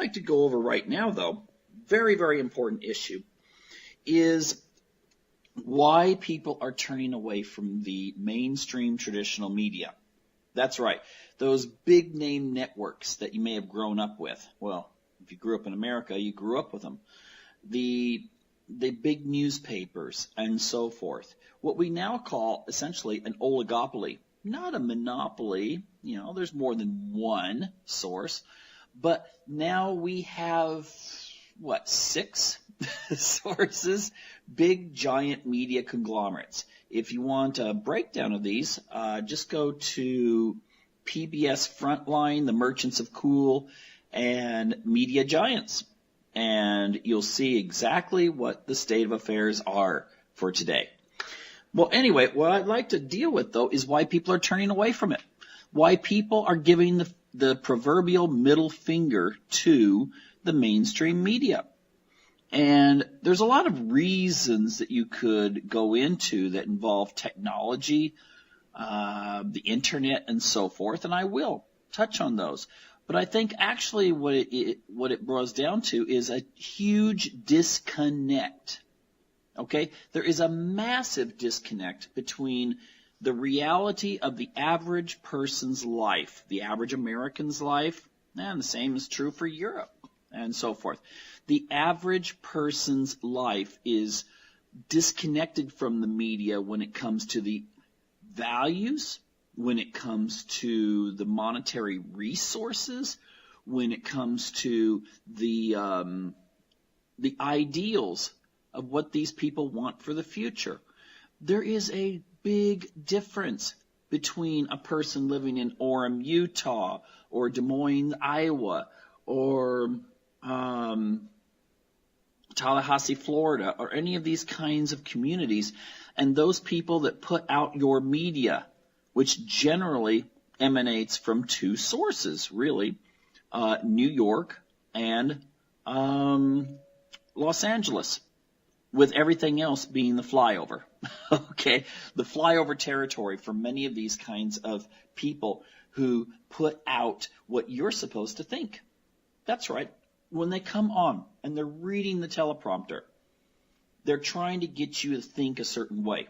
like to go over right now, though, very, very important issue, is why people are turning away from the mainstream traditional media. That's right. Those big name networks that you may have grown up with. Well, if you grew up in America, you grew up with them. The big newspapers and so forth. What we now call essentially an oligopoly. Not a monopoly. There's more than one source. But now we have, 6 sources? Big, giant media conglomerates. If you want a breakdown of these, just go to PBS Frontline, The Merchants of Cool, and Media Giants. And you'll see exactly what the state of affairs are for today. Well, anyway, what I'd like to deal with, though, is why people are turning away from it. Why people are giving the proverbial middle finger to the mainstream media. And there's a lot of reasons that you could go into that involve technology, the internet, and so forth, and I will touch on those. But I think actually what it boils down to is a huge disconnect. Okay? There is a massive disconnect between the reality of the average person's life, the average American's life, and the same is true for Europe and so forth. The average person's life is disconnected from the media when it comes to the values, when it comes to the monetary resources, when it comes to the ideals of what these people want for the future. There is a big difference between a person living in Orem, Utah, or Des Moines, Iowa, or Tallahassee, Florida, or any of these kinds of communities, and those people that put out your media, which generally emanates from 2 sources, really, New York and Los Angeles, with everything else being the flyover. Okay, the flyover territory for many of these kinds of people who put out what you're supposed to think. That's right. When they come on and they're reading the teleprompter, they're trying to get you to think a certain way.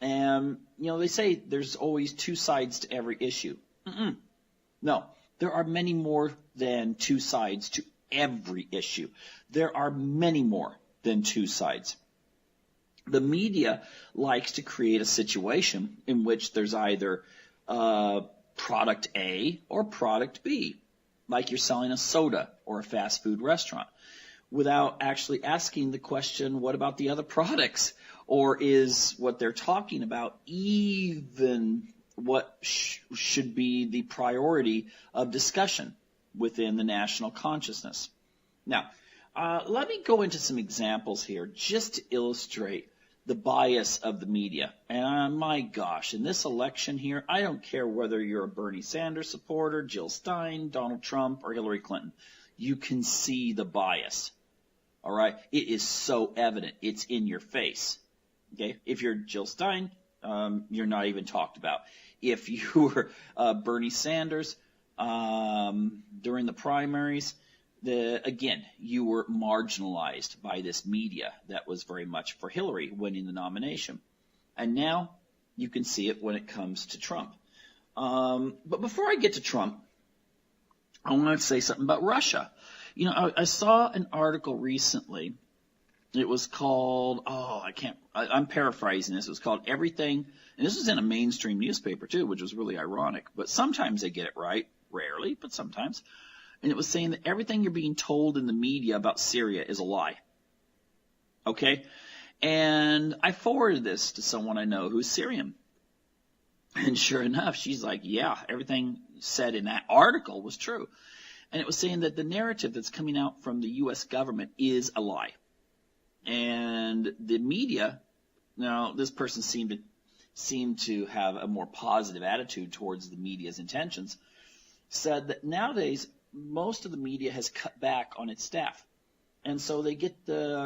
And, they say there's always 2 sides to every issue. No, there are many more than 2 sides to every issue. There are many more than 2 sides. The media likes to create a situation in which there's either product A or product B, like you're selling a soda or a fast food restaurant, without actually asking the question, what about the other products? Or is what they're talking about even what should be the priority of discussion within the national consciousness? Now, let me go into some examples here just to illustrate the bias of the media. And my gosh, in this election here, I don't care whether you're a Bernie Sanders supporter, Jill Stein, Donald Trump, or Hillary Clinton. You can see the bias. All right? It is so evident. It's in your face. Okay? If you're Jill Stein, you're not even talked about. If you were Bernie Sanders during the primaries, again, you were marginalized by this media that was very much for Hillary winning the nomination. And now you can see it when it comes to Trump. But before I get to Trump, I want to say something about Russia. I saw an article recently. It was called, I'm paraphrasing this. It was called Everything, and this was in a mainstream newspaper too, which was really ironic. But sometimes they get it right. Rarely, but sometimes. And it was saying that everything you're being told in the media about Syria is a lie. Okay? And I forwarded this to someone I know who's Syrian. And sure enough, she's like, yeah, everything said in that article was true. And it was saying that the narrative that's coming out from the U.S. government is a lie. And the media, now this person seemed to have a more positive attitude towards the media's intentions, said that nowadays most of the media has cut back on its staff. And so they get they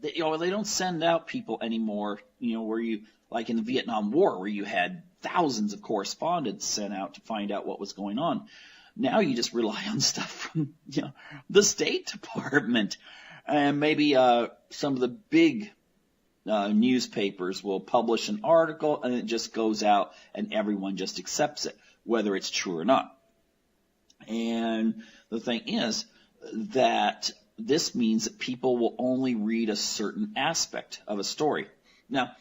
don't send out people anymore, where you, like in the Vietnam War, where you had thousands of correspondents sent out to find out what was going on. Now you just rely on stuff from, the State Department, and maybe some of the big newspapers will publish an article and it just goes out and everyone just accepts it, whether it's true or not. And the thing is that this means that people will only read a certain aspect of a story. Now,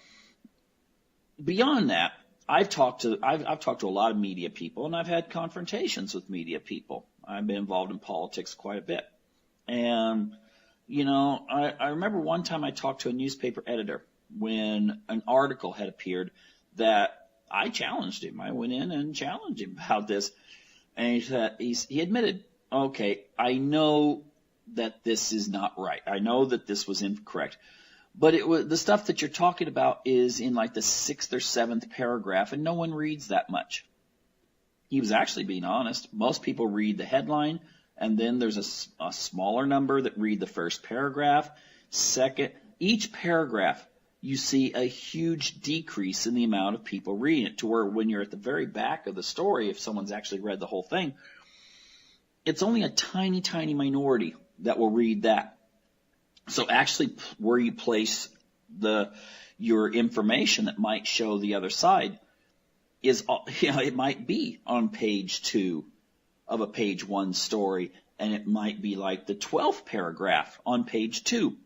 beyond that, I've talked to a lot of media people, and I've had confrontations with media people. I've been involved in politics quite a bit. And, I remember one time I talked to a newspaper editor when an article had appeared that I challenged him. I went in and challenged him about this. And he said, he admitted, okay, I know that this is not right. I know that this was incorrect. But the stuff that you're talking about is in like the 6th or 7th paragraph, and no one reads that much. He was actually being honest. Most people read the headline, and then there's a smaller number that read the first paragraph. Second, each paragraph, you see a huge decrease in the amount of people reading it, to where when you're at the very back of the story, if someone's actually read the whole thing, it's only a tiny, tiny minority that will read that. So actually where you place your information that might show the other side is, it might be on page 2 of a page 1 story, and it might be like the 12th paragraph on page 2.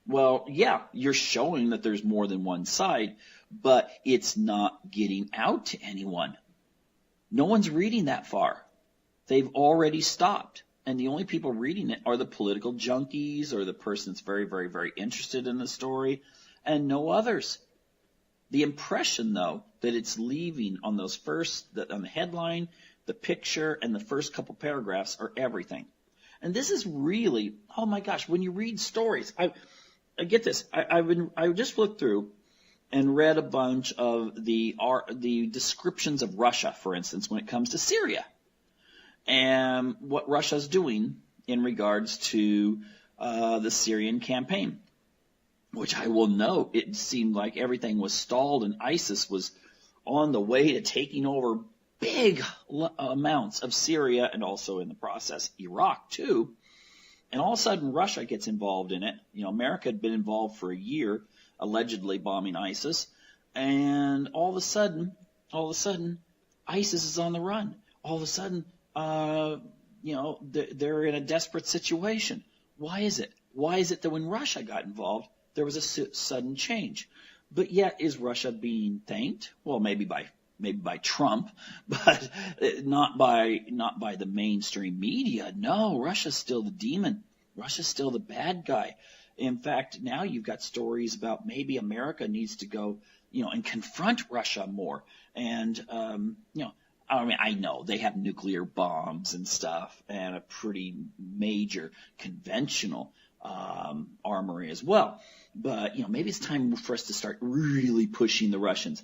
Well, yeah, you're showing that there's more than one side, but it's not getting out to anyone. No one's reading that far. They've already stopped. And the only people reading it are the political junkies or the person that's very, very, very interested in the story, and no others. The impression, though, that it's leaving on those on the headline, the picture, and the first couple paragraphs are everything. And this is really, oh my gosh, when you read stories, I get this. I just looked through and read a bunch of the descriptions of Russia, for instance, when it comes to Syria, and what Russia's doing in regards to the Syrian campaign, which I will note, it seemed like everything was stalled and ISIS was on the way to taking over big amounts of Syria and also in the process Iraq too. And all of a sudden Russia gets involved in it. America had been involved for a year, allegedly bombing ISIS, and all of a sudden ISIS is on the run. All of a sudden they're in a desperate situation. Why is it? Why is it that when Russia got involved, there was a sudden change? But yet, is Russia being thanked? Well, maybe by Trump, but not by the mainstream media. No, Russia's still the demon. Russia's still the bad guy. In fact, now you've got stories about maybe America needs to go, and confront Russia more. And, I know they have nuclear bombs and stuff and a pretty major conventional armory as well. But, maybe it's time for us to start really pushing the Russians.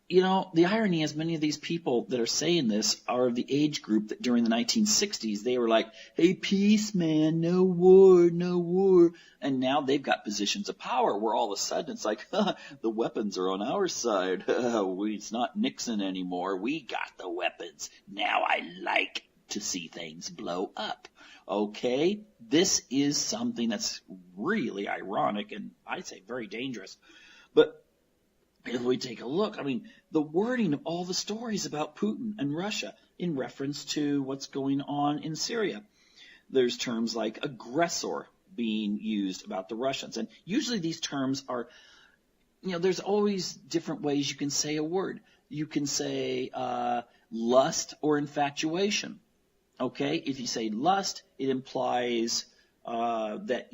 The irony is many of these people that are saying this are of the age group that during the 1960s, they were like, hey, peace, man, no war, no war. And now they've got positions of power where all of a sudden it's like, the weapons are on our side. It's not Nixon anymore. We got the weapons. Now I like to see things blow up. Okay? This is something that's really ironic and I'd say very dangerous. But if we take a look, the wording of all the stories about Putin and Russia in reference to what's going on in Syria. There's terms like aggressor being used about the Russians. And usually these terms are, there's always different ways you can say a word. You can say lust or infatuation. Okay? If you say lust, it implies that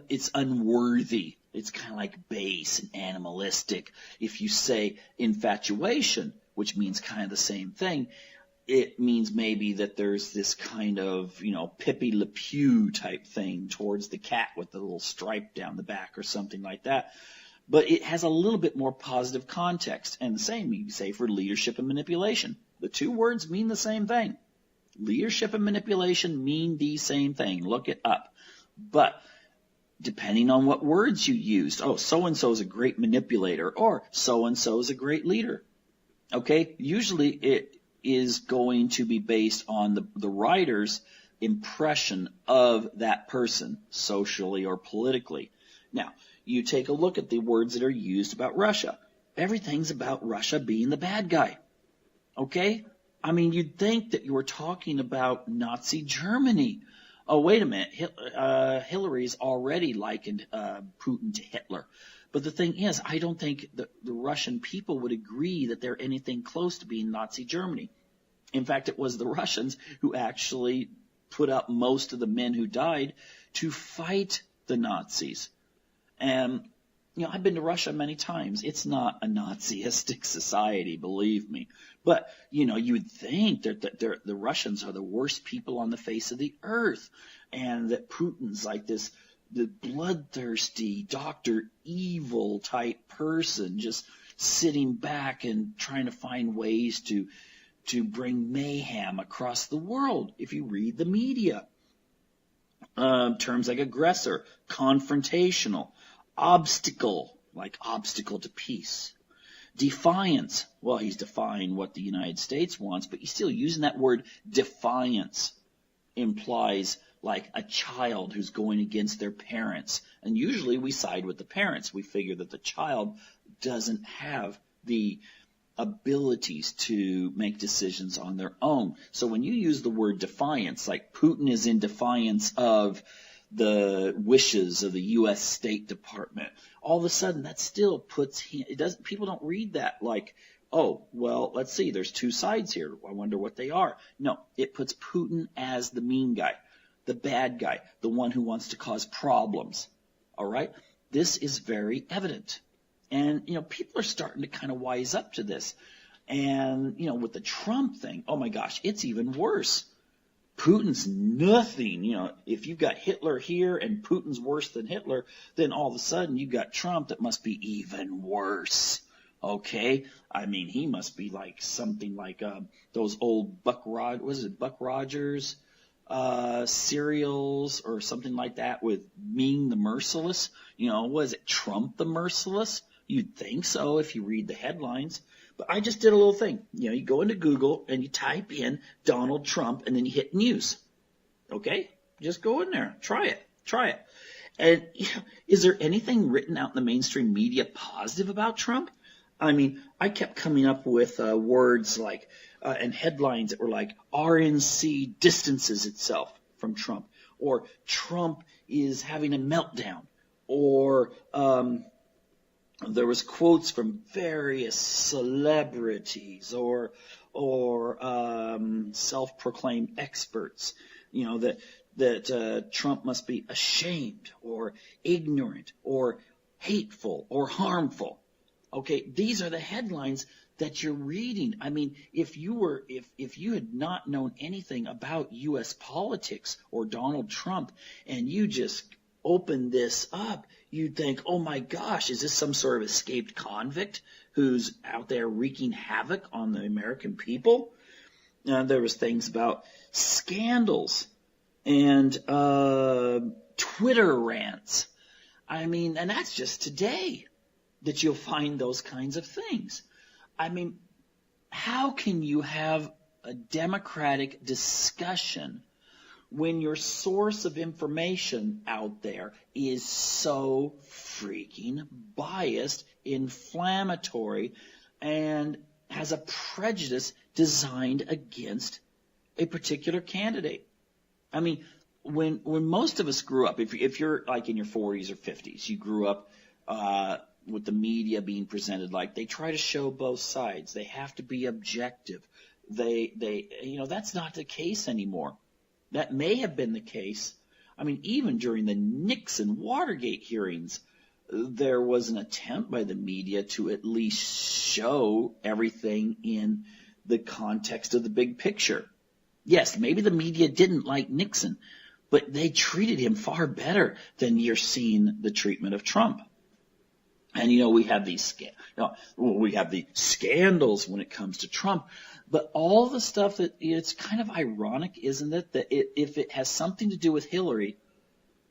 it's unworthy. It's kind of like base and animalistic. If you say infatuation, which means kind of the same thing, it means maybe that there's this kind of, Pepe Le Pew type thing towards the cat with the little stripe down the back or something like that. But it has a little bit more positive context. And the same you can say for leadership and manipulation. The two words mean the same thing. Leadership and manipulation mean the same thing. Look it up. But depending on what words you used, so-and-so is a great manipulator, or so-and-so is a great leader. Okay? Usually is going to be based on the writer's impression of that person, socially or politically. Now, you take a look at the words that are used about Russia. Everything's about Russia being the bad guy. Okay? I mean, you'd think that you were talking about Nazi Germany. Oh, wait a minute. Hillary's already likened Putin to Hitler. But the thing is, I don't think the Russian people would agree that they're anything close to being Nazi Germany. In fact, it was the Russians who actually put up most of the men who died to fight the Nazis. And, I've been to Russia many times. It's not a Nazistic society, believe me. But, you would think that the Russians are the worst people on the face of the earth. And that Putin's like the bloodthirsty Dr. Evil type person, just sitting back and trying to find ways to bring mayhem across the world. If you read the media, terms like aggressor, confrontational, obstacle, like obstacle to peace, defiance. Well, he's defying what the United States wants, but he's still using that word defiance implies like a child who's going against their parents. And usually we side with the parents. We figure that the child doesn't have the abilities to make decisions on their own. So when you use the word defiance, like Putin is in defiance of the wishes of the U.S. State Department, all of a sudden that still puts people don't read that like, oh, well, let's see, there's two sides here. I wonder what they are. No, it puts Putin as the mean guy, the bad guy, the one who wants to cause problems. All right? This is very evident. And, people are starting to kind of wise up to this. And, with the Trump thing, oh my gosh, it's even worse. Putin's nothing. If you've got Hitler here and Putin's worse than Hitler, then all of a sudden you've got Trump that must be even worse. Okay? I mean, he must be like something like those old Buck Rogers serials or something like that with Ming the Merciless. Was it Trump the Merciless? You'd think so if you read the headlines. But I just did a little thing. You go into Google and you type in Donald Trump and then you hit news. Okay? Just go in there. Try it. And is there anything written out in the mainstream media positive about Trump? I mean, I kept coming up with words like and headlines that were like RNC distances itself from Trump, or Trump is having a meltdown, or there was quotes from various celebrities or self-proclaimed experts, that Trump must be ashamed or ignorant or hateful or harmful. Okay, these are the headlines that you're reading. I mean, if you had not known anything about U.S. politics or Donald Trump and you just open this up, you'd think, oh my gosh, is this some sort of escaped convict who's out there wreaking havoc on the American people? There was things about scandals and Twitter rants. I mean, and that's just today that you'll find those kinds of things. I mean, how can you have a democratic discussion when your source of information out there is so freaking biased, inflammatory, and has a prejudice designed against a particular candidate? I mean, when most of us grew up, if you're like in your 40s or 50s, you grew up with the media being presented like they try to show both sides. They have to be objective. That's not the case anymore. That may have been the case. I mean, even during the Nixon Watergate hearings, there was an attempt by the media to at least show everything in the context of the big picture. Yes, maybe the media didn't like Nixon, but they treated him far better than you're seeing the treatment of Trump. And, we have the scandals when it comes to Trump. But all the stuff that it's kind of ironic, isn't it? That if it has something to do with Hillary,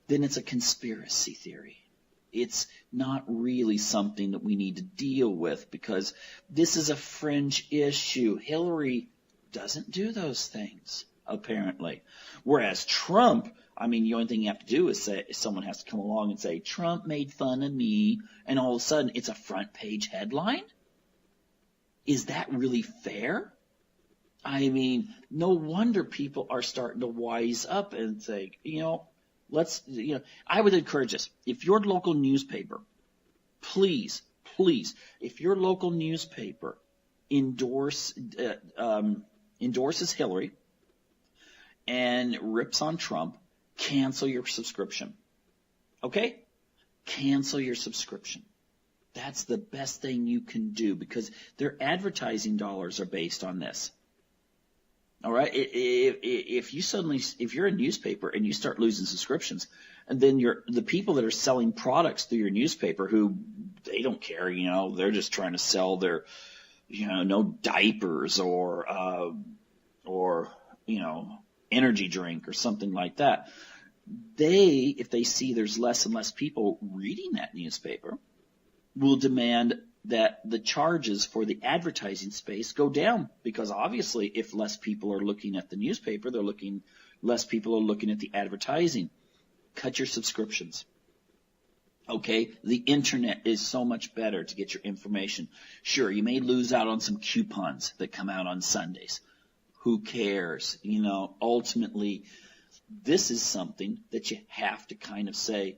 then it's a conspiracy theory. It's not really something that we need to deal with because this is a fringe issue. Hillary doesn't do those things, apparently. Whereas Trump, I mean, the only thing you have to do is say, someone has to come along and say, Trump made fun of me, and all of a sudden it's a front page headline? Is that really fair? I mean, no wonder people are starting to wise up and say, I would encourage this. If your local newspaper, please, if your local newspaper endorses Hillary and rips on Trump, cancel your subscription. Okay? Cancel your subscription. That's the best thing you can do because their advertising dollars are based on this. All right? If you're a newspaper and you start losing subscriptions, and then the people that are selling products through your newspaper who they don't care, they're just trying to sell their, no diapers or energy drink or something like that. If they see there's less and less people reading that newspaper, will demand that the charges for the advertising space go down because obviously if less people are looking at the newspaper, less people are looking at the advertising. Cut your subscriptions. Okay, the internet is so much better to get your information. Sure, you may lose out on some coupons that come out on Sundays. Who cares? Ultimately, this is something that you have to kind of say,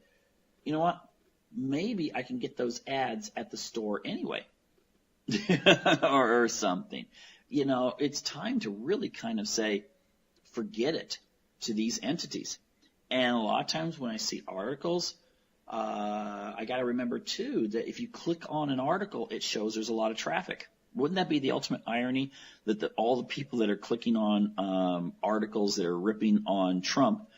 you know what? Maybe I can get those ads at the store anyway. or something. It's time to really kind of say, forget it to these entities. And a lot of times when I see articles, I got to remember too that if you click on an article, it shows there's a lot of traffic. Wouldn't that be the ultimate irony that all the people that are clicking on articles that are ripping on Trump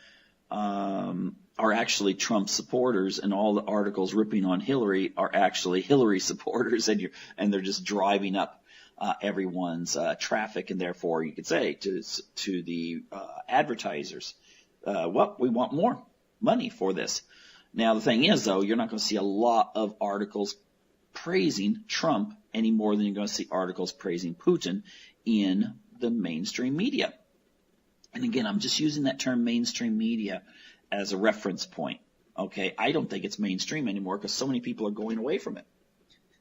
are actually Trump supporters, and all the articles ripping on Hillary are actually Hillary supporters, and they're just driving up everyone's traffic, and therefore you could say to the advertisers, we want more money for this. Now the thing is, though, you're not going to see a lot of articles praising Trump any more than you're going to see articles praising Putin in the mainstream media. And again, I'm just using that term mainstream media as a reference point. Okay, I don't think it's mainstream anymore because so many people are going away from it.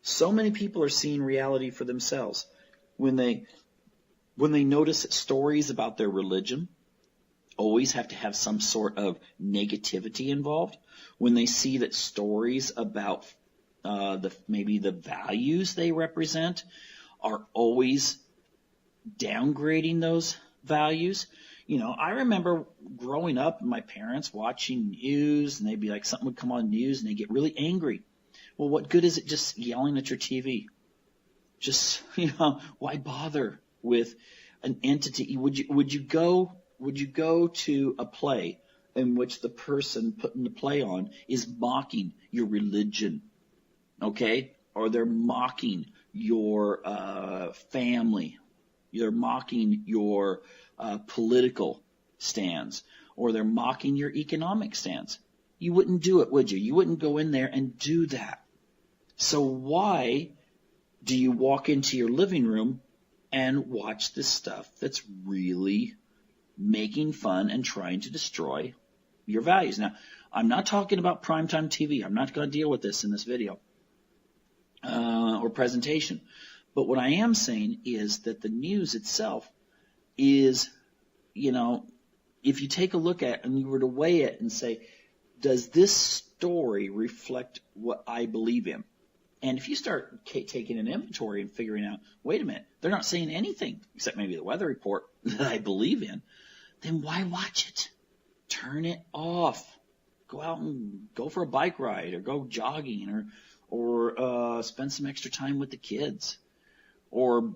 So many people are seeing reality for themselves. When they notice that stories about their religion always have to have some sort of negativity involved, when they see that stories about maybe the values they represent are always downgrading those values. I remember growing up and my parents watching news, and they'd be like, something would come on news and they get really angry. Well, what good is it just yelling at your TV? Just, why bother with an entity? Would you go to a play in which the person putting the play on is mocking your religion? Okay? Or they're mocking your family. They're mocking your political stance, or they're mocking your economic stance. You wouldn't do it, would you? You wouldn't go in there and do that. So why do you walk into your living room and watch this stuff that's really making fun and trying to destroy your values? Now, I'm not talking about primetime TV. I'm not going to deal with this in this video or presentation. But what I am saying is that the news itself is, if you take a look at it and you were to weigh it and say, does this story reflect what I believe in? And if you start taking an inventory and figuring out, wait a minute, they're not saying anything except maybe the weather report that I believe in, then why watch it? Turn it off. Go out and go for a bike ride, or go jogging, or spend some extra time with the kids, or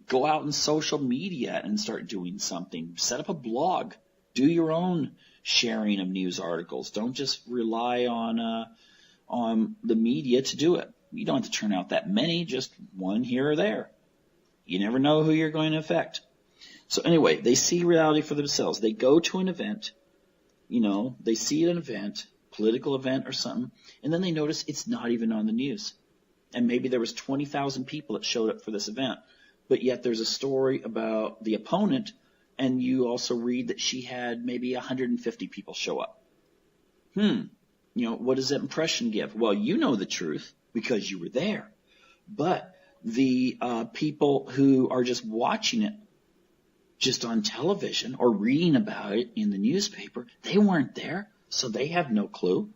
go out in social media and start doing something. Set up a blog. Do your own sharing of news articles. Don't just rely on the media to do it. You don't have to turn out that many, just one here or there. You never know who you're going to affect. So anyway, they see reality for themselves. They go to an event, they see an event, political event or something, and then they notice it's not even on the news. And maybe there was 20,000 people that showed up for this event, but yet there's a story about the opponent, and you also read that she had maybe 150 people show up. What does that impression give? Well, you know the truth because you were there. But the people who are just watching it just on television or reading about it in the newspaper, they weren't there, so they have no clue.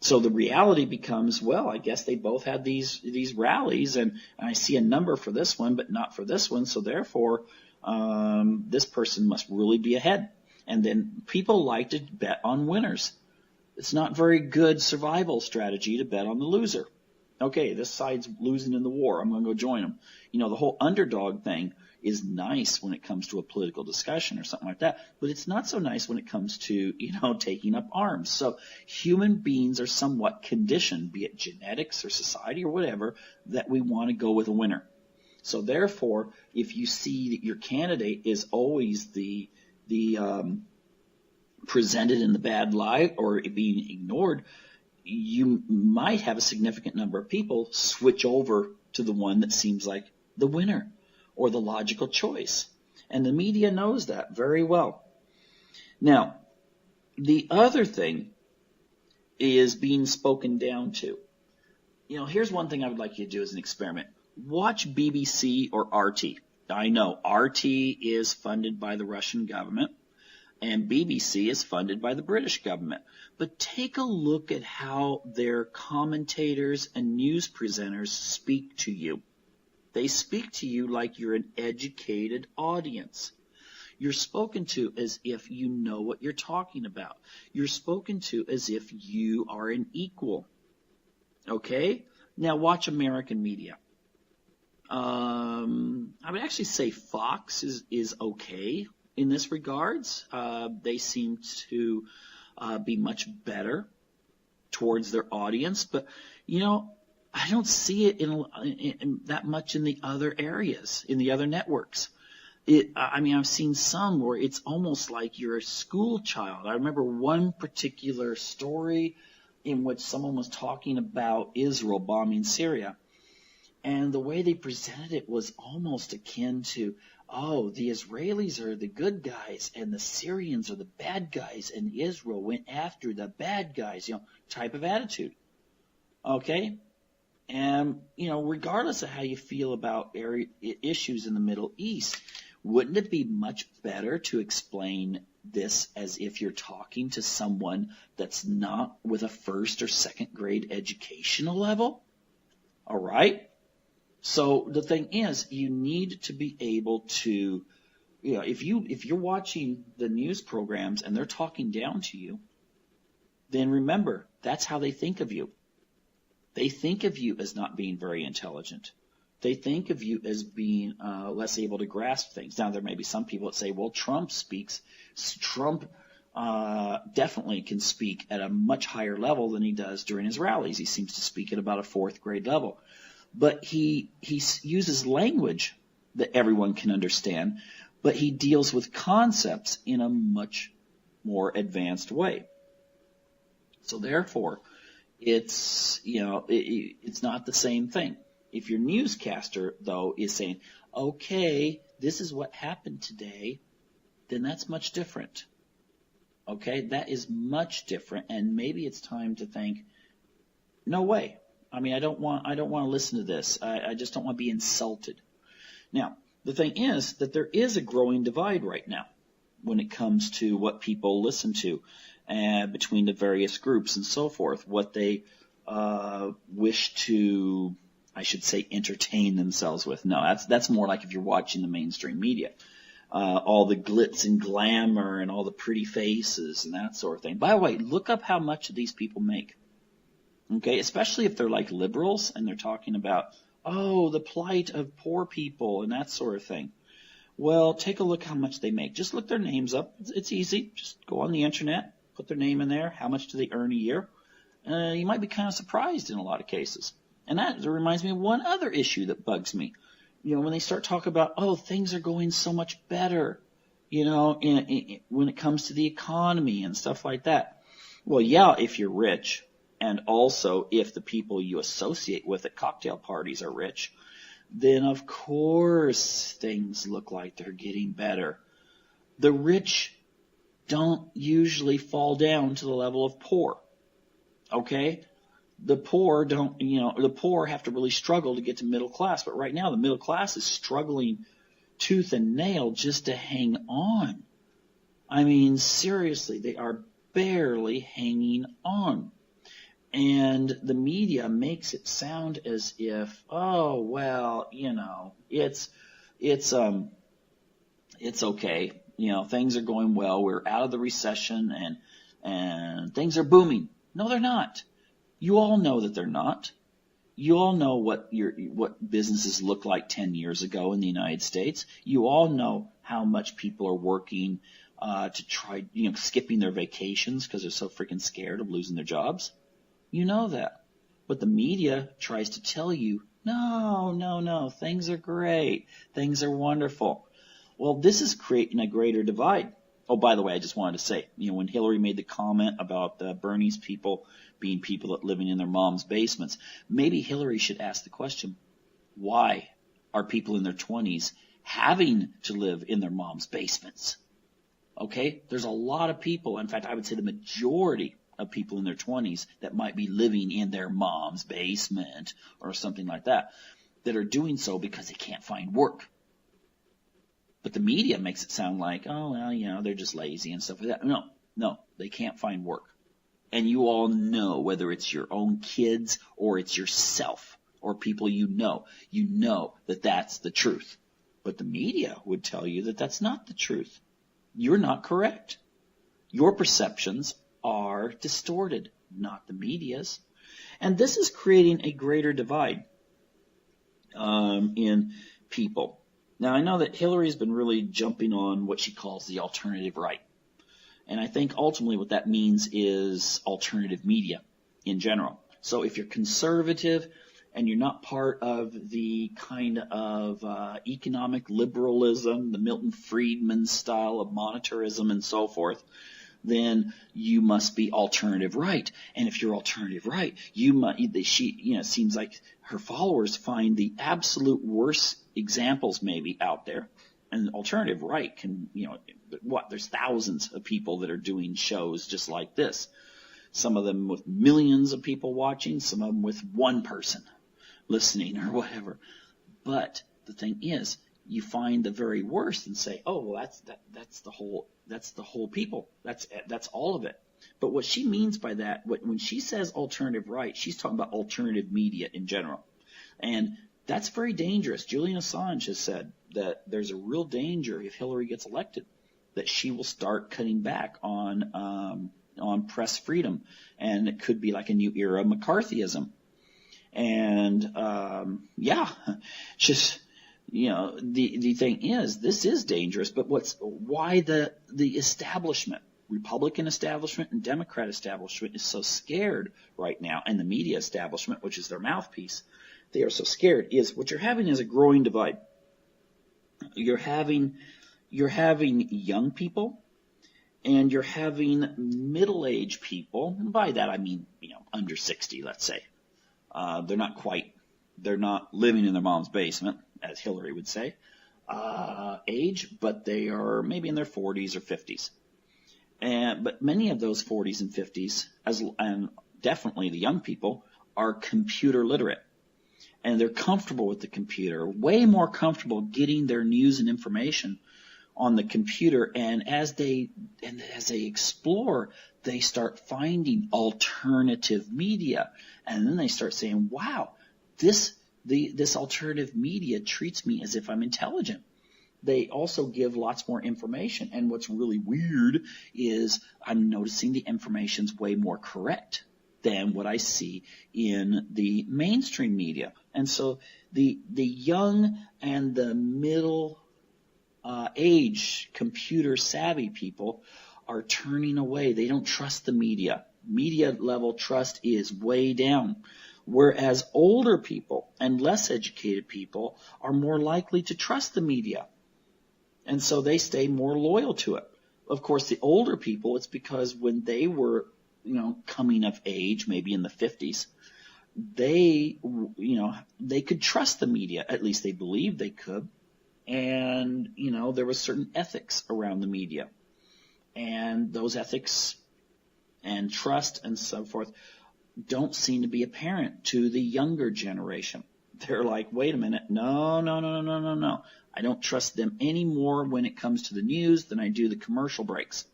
So the reality becomes, well, I guess they both had these rallies, and I see a number for this one, but not for this one, so therefore this person must really be ahead. And then people like to bet on winners. It's not very good survival strategy to bet on the loser. Okay, this side's losing in the war. I'm going to go join them. The whole underdog thing is nice when it comes to a political discussion or something like that, but it's not so nice when it comes to, taking up arms. So human beings are somewhat conditioned, be it genetics or society or whatever, that we want to go with a winner. So therefore, if you see that your candidate is always the presented in the bad light or being ignored, you might have a significant number of people switch over to the one that seems like the winner or the logical choice. And the media knows that very well. Now, the other thing is being spoken down to. Here's one thing I would like you to do as an experiment. Watch BBC or RT. I know RT is funded by the Russian government, and BBC is funded by the British government. But take a look at how their commentators and news presenters speak to you. They speak to you like you're an educated audience. You're spoken to as if you know what you're talking about. You're spoken to as if you are an equal. Okay? Now watch American media. I would actually say Fox is okay in this regards. They seem to be much better towards their audience, but I don't see it in that much in the other areas, in the other networks. I've seen some where it's almost like you're a school child. I remember one particular story in which someone was talking about Israel bombing Syria, and the way they presented it was almost akin to, the Israelis are the good guys and the Syrians are the bad guys, and Israel went after the bad guys, type of attitude. Okay? And, regardless of how you feel about issues in the Middle East, wouldn't it be much better to explain this as if you're talking to someone that's not with a first or second grade educational level? All right? So the thing is, you need to be able to, if you're watching the news programs and they're talking down to you, then remember, that's how they think of you. They think of you as not being very intelligent. They think of you as being less able to grasp things. Now, there may be some people that say, well, Trump definitely can speak at a much higher level than he does during his rallies. He seems to speak at about a fourth grade level. But he uses language that everyone can understand, but he deals with concepts in a much more advanced way. So therefore, it's not the same thing. If your newscaster, though, is saying, okay, this is what happened today, then that's much different. Okay, that is much different, and maybe it's time to think, no way. I don't want to listen to this. I just don't want to be insulted. Now, the thing is that there is a growing divide right now when it comes to what people listen to between the various groups and so forth, what they wish to, I should say, entertain themselves with. No, that's more like if you're watching the mainstream media. All the glitz and glamour and all the pretty faces and that sort of thing. By the way, look up how much these people make. Okay, especially if they're like liberals and they're talking about, the plight of poor people and that sort of thing. Well, take a look how much they make. Just look their names up. It's easy. Just go on the internet, put their name in there. How much do they earn a year? You might be kind of surprised in a lot of cases. And that reminds me of one other issue that bugs me. When they start talking about, things are going so much better, when it comes to the economy and stuff like that. Well, yeah, if you're rich. And also, if the people you associate with at cocktail parties are rich, then of course things look like they're getting better. The rich don't usually fall down to the level of poor. Okay? The poor the poor have to really struggle to get to middle class, but right now the middle class is struggling tooth and nail just to hang on. I mean, seriously, they are barely hanging on. And the media makes it sound as if, oh, well, it's okay. Things are going well. We're out of the recession and things are booming. No, they're not. You all know that they're not. You all know what businesses looked like 10 years ago in the United States. You all know how much people are working to try, skipping their vacations because they're so freaking scared of losing their jobs. You know that. But the media tries to tell you, no, things are great. Things are wonderful. Well, this is creating a greater divide. Oh, by the way, I just wanted to say, when Hillary made the comment about Bernie's people being people that living in their mom's basements, maybe Hillary should ask the question, why are people in their 20s having to live in their mom's basements? Okay? There's a lot of people, in fact, I would say the majority of people in their 20s that might be living in their mom's basement or something like that are doing so because they can't find work. But the media makes it sound like, oh, well, they're just lazy and stuff like that. No, they can't find work. And you all know, whether it's your own kids or it's yourself or people you know that that's the truth. But the media would tell you that that's not the truth. You're not correct. Your perceptions are distorted, not the media's. And this is creating a greater divide in people. Now, I know that Hillary's been really jumping on what she calls the alternative right. And I think ultimately what that means is alternative media in general. So if you're conservative and you're not part of the kind of economic liberalism, the Milton Friedman style of monetarism and so forth, then you must be alternative right. And if you're alternative right, it seems like her followers find the absolute worst examples maybe out there. And alternative right can, there's thousands of people that are doing shows just like this. Some of them with millions of people watching, some of them with one person listening or whatever. But the thing is, you find the very worst and say, oh, well, that's the whole people. That's all of it. But what she means by that, when she says alternative right, she's talking about alternative media in general. And that's very dangerous. Julian Assange has said that there's a real danger if Hillary gets elected, that she will start cutting back on press freedom, and it could be like a new era of McCarthyism. And the thing is, this is dangerous. But why the establishment, Republican establishment and Democrat establishment, is so scared right now, and the media establishment, which is their mouthpiece, they are so scared, is what you're having is a growing divide. You're having young people, and you're having middle-aged people, and by that I mean, under 60, let's say. They're not living in their mom's basement, as Hillary would say, age, but they are maybe in their 40s or 50s. But many of those 40s and 50s, and definitely the young people, are computer literate. And they're comfortable with the computer, way more comfortable getting their news and information on the computer. And as they explore, they start finding alternative media. And then they start saying, wow, this alternative media treats me as if I'm intelligent. They also give lots more information. And what's really weird is I'm noticing the information's way more correct than what I see in the mainstream media. And so the young and the middle age computer savvy people are turning away. They don't trust the media. Media level trust is way down. Whereas older people and less educated people are more likely to trust the media. And so they stay more loyal to it. Of course, the older people, it's because when they were, coming of age, maybe in the 50s, they, they could trust the media. At least they believed they could. And, there was certain ethics around the media. And those ethics and trust and so forth don't seem to be apparent to the younger generation. They're like, wait a minute, no. I don't trust them any more when it comes to the news than I do the commercial breaks.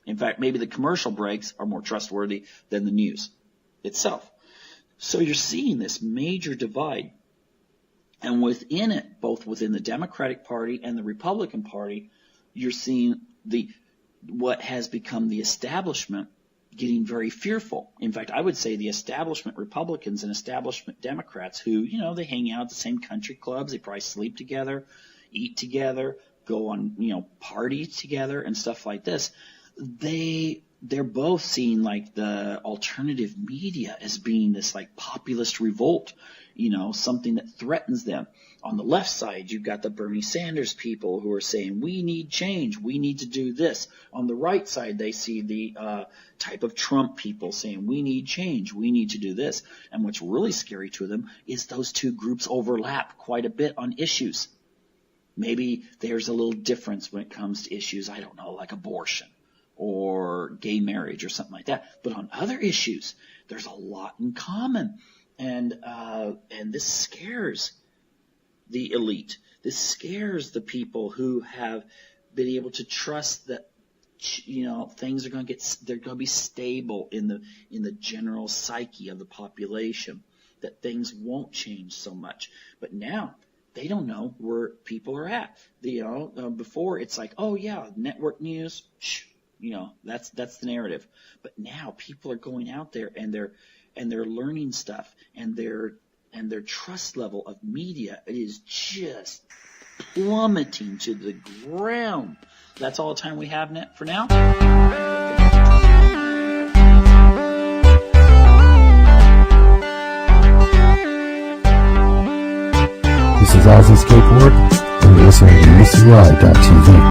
In fact, maybe the commercial breaks are more trustworthy than the news itself. So you're seeing this major divide. And within it, both within the Democratic Party and the Republican Party, you're seeing what has become the establishment getting very fearful. In fact, I would say the establishment Republicans and establishment Democrats who, they hang out at the same country clubs, they probably sleep together, eat together, go on, parties together and stuff like this. They're both seeing like the alternative media as being this like populist revolt, something that threatens them. On the left side, you've got the Bernie Sanders people who are saying, we need change, we need to do this. On the right side, they see the type of Trump people saying, we need change, we need to do this. And what's really scary to them is those two groups overlap quite a bit on issues. Maybe there's a little difference when it comes to issues, I don't know, like abortion or gay marriage or something like that. But on other issues, there's a lot in common. And this scares the elite. This scares the people who have been able to trust that, things are going to be stable in the general psyche of the population, that things won't change so much. But now they don't know where people are at. Before it's like, oh yeah, network news, that's the narrative. But now people are going out there and they're learning stuff, and their trust level of media is just plummeting to the ground. That's all the time we have for now. This is Ozzy Skateboard, and you're listening to UCY.TV.